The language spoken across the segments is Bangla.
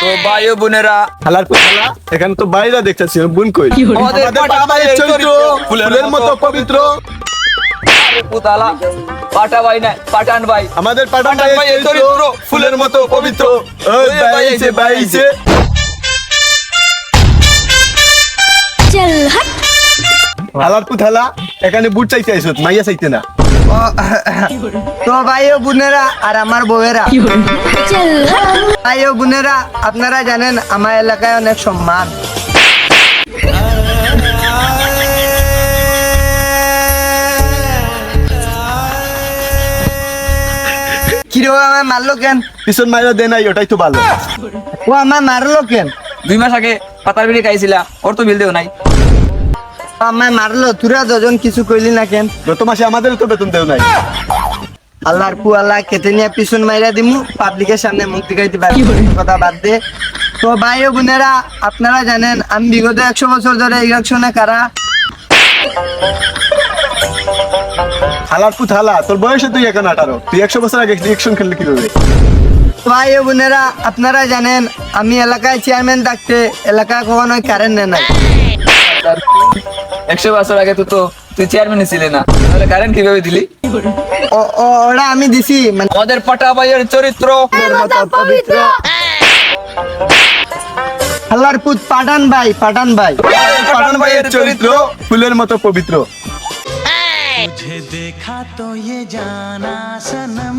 তো ভাই ও বোনেরা, হালার পুতলা এখানে তো বাইরা দেখতেছি বোন কই আমাদের পাটা ভাইয়ের চরিত্র ফুলের মতো পবিত্র। পুতালা পাটা ভাই না, পাঠান ভাই। আমাদের পাঠান ভাইয়ের চরিত্র ফুলের মতো পবিত্র। ওই বাইছে বাইছে चल हट হালার পুতলা এখানে বুট চাইতে আইছত মাইয়া চাইতে না। তো ভাই ও বোনেরা আর আমার বউয়েরা, चल हट ভাই ও বোনেরা, আপনারা জানেন আমার এলাকায় অনেক সম্মান। কিরো আমায় মারলো কেন? পিছন মাইরা দে নাই, ওটাই তো ভালো। ও আমায় মারলো কেন? 2 মাস আগে পাতার বিড়ি খাইছিলা, ওর তো বিল দেও নাই। ও আমায় মারলো, তোরা দুজন কিছু কইলি না কেন? গত মাসে আমাদের তো বেতন দেও নাই। আল্লাহর পুয়ালা কেটে নিয়ে পিছন মাইরা দিমু, পাবলিকের সামনে মুখ দেখাইতে পারবি, কথা বাদ দে। তো ভাই ও বোনেরা, আপনারা জানেন আমি বিগত 100 বছর ধরে ইলেকশনে কারা। হালার পুতলা তোর বয়সে তুই এখন 18, তুই 100 বছর আগে ইলেকশন খেললি কিভাবে? ভাই ও বোনেরা, আপনারা জানেন আমি এলাকায় চেয়ারম্যান থাকতে এলাকায় কখনোই কারেন্ট নেই নাই। 100 বছর আগে তো তুই চেয়ারম্যান ছিলে না, তাহলে কারেন্ট কিভাবে দিলি? ওরা আমি দিছি, মানে আমাদের পাটা ভাইয়ের চরিত্র পবিত্র। আল্লাহর পুত পাঠান ভাই, পাঠান ভাই। পাঠান ভাইয়ের চরিত্র ফুলের মতো পবিত্র। तुझे देखा तो ये जाना सनम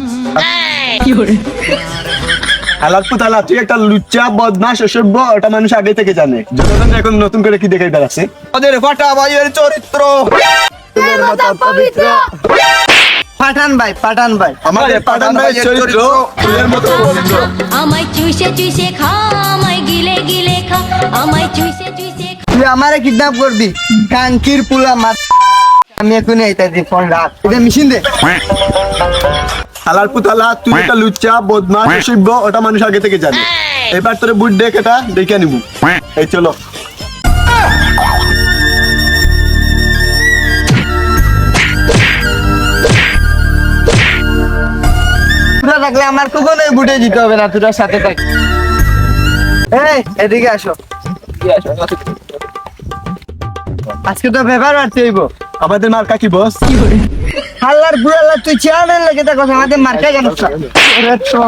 হালার পুতলা তুই একটা লুচ্চা বদমাশ অসভ্য, ওটা মানুষ আগে থেকে জানে। জনগণ এখন নতুন করে কি দেখাই বেড়াচ্ছে? আমাদের পাটা ভাইয়ের চরিত্র ফুলের মতো পবিত্র। পাঠান ভাই, পাঠান ভাই। আমাদের পাঠান ভাইয়ের চরিত্র ফুলের মতো পবিত্র। আমায় চুষে চুষে খা আমায় গিলে গিলে খা আমায় চুষে চুষে খা তুই আমারে কিডন্যাপ করবি, কাঙ্কির পুলা মার। আমি এখনই আইতাছি, ফোন রাখ, এটা মেশিন দে। হালার পুতলা তুই একটা লুচ্চা বদমাশ অসভ্য, ওটা মানুষ আগে থেকে জানে। এবার তোরে বুট দেখ, এটা দেখে নিবো। এই চলো। তোরা থাকলে আমার কখনোই বুটে দিতে হবে না, তোরা সাথে থাক। এই এদিকে আসো, আজকে তো ব্যাপার বাড়তে হইব। আমাদের মার্কা কি বস? হাল্লার বুড়াল্লা তুই চেয়ারম্যান লাগে দেখো, আমাদের মার্কা জানোস না? ওরে তো,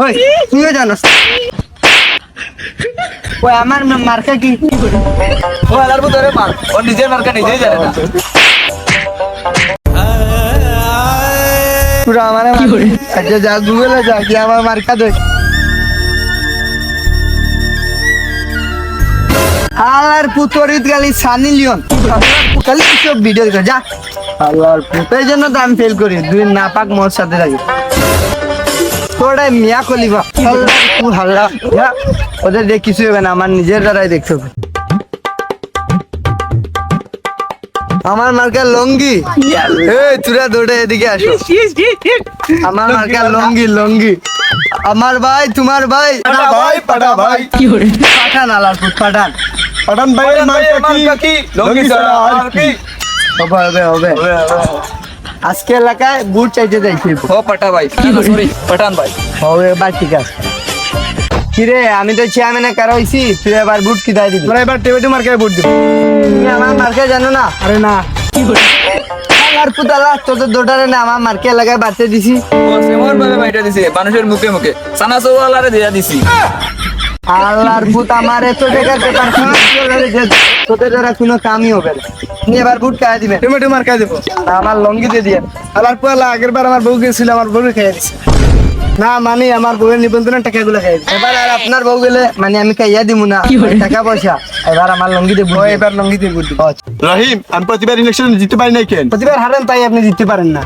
ওই তুইও জানোস না? ওই আমার মার্কা কি? ও আলার ভিতরে মার, ও নিজের মার্কা নিজেই জানে না। পুরো আমার আচ্ছা যা গুগলে যা, কি আমার মার্কা দেখ। আল্লাহর পুতরিত গালি সানি লিওন, খালি সব ভিডিও দেখো যা। আল্লাহর পুতের জন্য তো আমি ফেল করি, দুই নাপাক মোর সাথে লাগে। তোরা মিয়া খলিফা হাল্লা, ওদের দেখ কিছু হবে না, আমার নিজের দ্বারাই দেখতে হবে। আমার মার্কা লঙ্গি। এই তোরা দৌড়ে এদিকে আসো, আমার মার্কা লঙ্গি লঙ্গি। আমার ভাই, তোমার ভাই, পাঠা ভাই, পাঠা ভাই। পাঠান আলারপুর পাঠান। পাঠান ভাইয়ের মার্কা মার্কা কি? কি? লঙ্গি ছাড়া আর কি? হবে হবে হবে। আজকে এলাকায় বুট চাইতে যাইছি। ও পাটা ভাই, সরি পাঠান ভাই। হবে এবার ঠিক আছে। কিরে আমি তো চেয়ারম্যানে কারা হইছি, তুই এবার বুট কি দাই দিবি? তোরা এবার টেবিটি মার্কায় বুট দিব। তুমি আমার মার্কা জানো না? আরে না, আর পুতালা তোদের দোটারে না আমার মার্কা এলাকায় বাড়তে দিছি। ও সেমর ভাবে বাইটা দিছে, মানুষের মুখে মুখে সানা সওয়ালারে দিয়া দিছি। আল্লাহর পুত আমার এত টাকার পেপার খারাপ করে যে তোদের দ্বারা কোনো কামই হবে না। তুমি এবার বুট খাইয়ে দিবেন। টেবিটি মার্কায় দেবো। আমার লঙ্গি দিয়ে দিয়ে। হালার পুতলা আগের বার আমার বউ গেছিল, আমার বউকে খাইয়ে দিছে। না মানে আমার বউয়ের নিবন্ধনের টাকাগুলো খাইয়ে দিছে। এবার আর আপনার বউ গেলে মানে আমি খাইয়া দিব না টাকা পয়সা, এবার আমার লঙ্গি দিয়ে বুট দিবেন। এবার লঙ্গি দিয়ে বুট দিব। রহিম, আমি প্রতিবার ইলেকশনে জিততে পারি নাই কেন? প্রতিবার হারেন তাই আপনি জিততে পারেন না।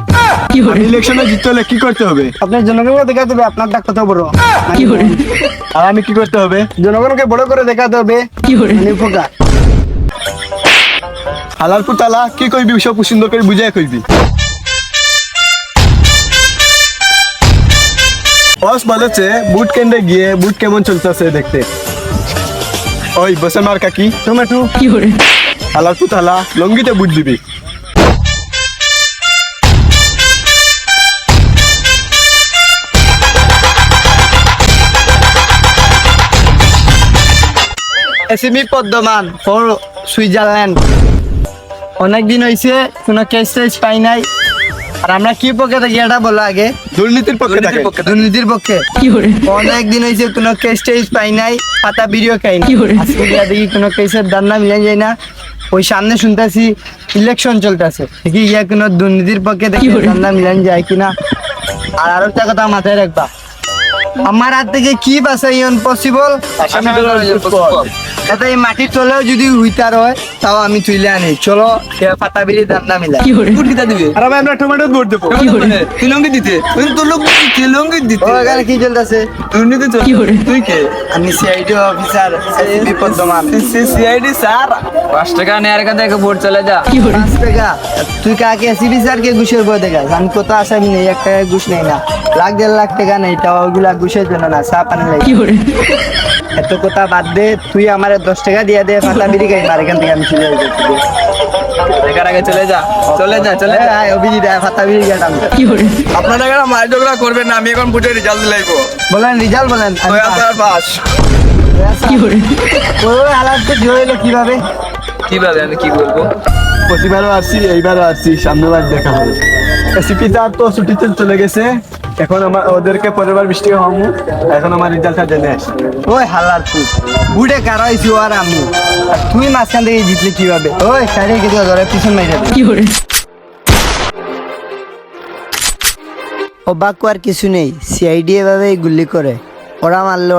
আমি ইলেকশনে জিততে হলে কি করতে হবে? আপনার জনগণকে দেখাতে হবে আপনার ডাক কত বড়। আর আমি কি করতে হবে? জনগণকে বড় করে দেখাতে হবে মানে উপকার। হালার পুতলা কি কইবি সব সুন্দর করে বুঝাই কইবি। বস বলেছে বুট কেন্দ্রে গিয়ে বুট কেমন চলতেছে দেখতে। ওই বসে মার্কা কি? টমেটো। হালার পুতলা লঙ্গিতে বুট দিবি। ACB পদ্মমান for Switzerland. অনেকদিন হয়েছে কোনো কেস টেস পাই নাই। আর আমরা কি পক্ষে থাকি এটা বলো আগে। দুর্নীতির পক্ষে থাকে। দুর্নীতির পক্ষে। অনেকদিন হয়েছে কোনো কেস টেস পাই নাই, পাতা বিড়িও খাই না। আজকে গিয়া দেখি কোনো কেসের দান্না মিলে যায় না। ওই সামনে শুনতেছি ইলেকশন চলতেছে, দেখি গিয়া কোনো দুর্নীতির পক্ষে দেখি দান্না মিলান যায় কিনা। আর আরো একটা কথা মাথায় রাখবা, আমার হাত থেকে কি বাঁচা ইম্পসিবল। এই মাটির তলেও যদি হুইতার হয় তাও আমি তুলে আনি। চলো পাতা বিড়ি দান্না মিলাই। ভোট কিতা দিবে? আর ভাই আমরা টমেটো ভোট দেবো। তুই লঙ্গি দিতে, তোর লোক দিতে, লঙ্গি দিতে। ও এখানে কি চলতেছে? দুর্নীতি চলছে। তুই কে? আমি সিআইডি অফিসার বিপদমান। সিআইডি স্যার 5 টাকা নেয়ার কথা থেকে ভোট চলে যা। 5 টাকা? তুই কাকে এসিবি স্যারকে ঘুষের বই দেখাস? আমি কত আসামি নেই, 1 টাকা ঘুষ নেই না, লাখ 1.5 লাখ টাকা নেই, তাও ওগুলা ঘুষের জন্য না, চা পানি লাগে। এত কথা বাদ দে, তুই আমার 10 টাকা দিয়ে দে, পাতা বিড়ি খাই মার এখান থেকে, আমি চলে যাচ্ছি। টাকার আগে চলে যা, চলে যা, চলে যা। অভিজিৎ পাতা বিড়ি খাইতাম। আপনারা কেন মার ঝগড়া করবেন না? আমি এখন ভোটের রেজাল্ট দিলাইবো। বলেন রিজাল্ট বলেন। পাস। ওই হালাত তো জড়াইলো কিভাবে? কিভাবে আমি কি করবো? প্রতিবারও আসছি, এইবারও আসছি, সামনেবার দেখা হবে। এসিপি স্যার তো ছুটিতে চলে গেছে, এখন আমার ওদেরকে পরের বার 20 টাকা হবো। এখন আমার রেজাল্টটা জেনে আসি। ওই হালার তুই বুড়ে কারাইছি আর আমি, আর তুই মাঝখান থেকে জিতলে কিভাবে? ওই সাইডে কিছু ধরে পিছন মাই যাবে। অবাক আর কিছু নেই, সিআইডি এভাবে গুলি করে, ওরা মারলে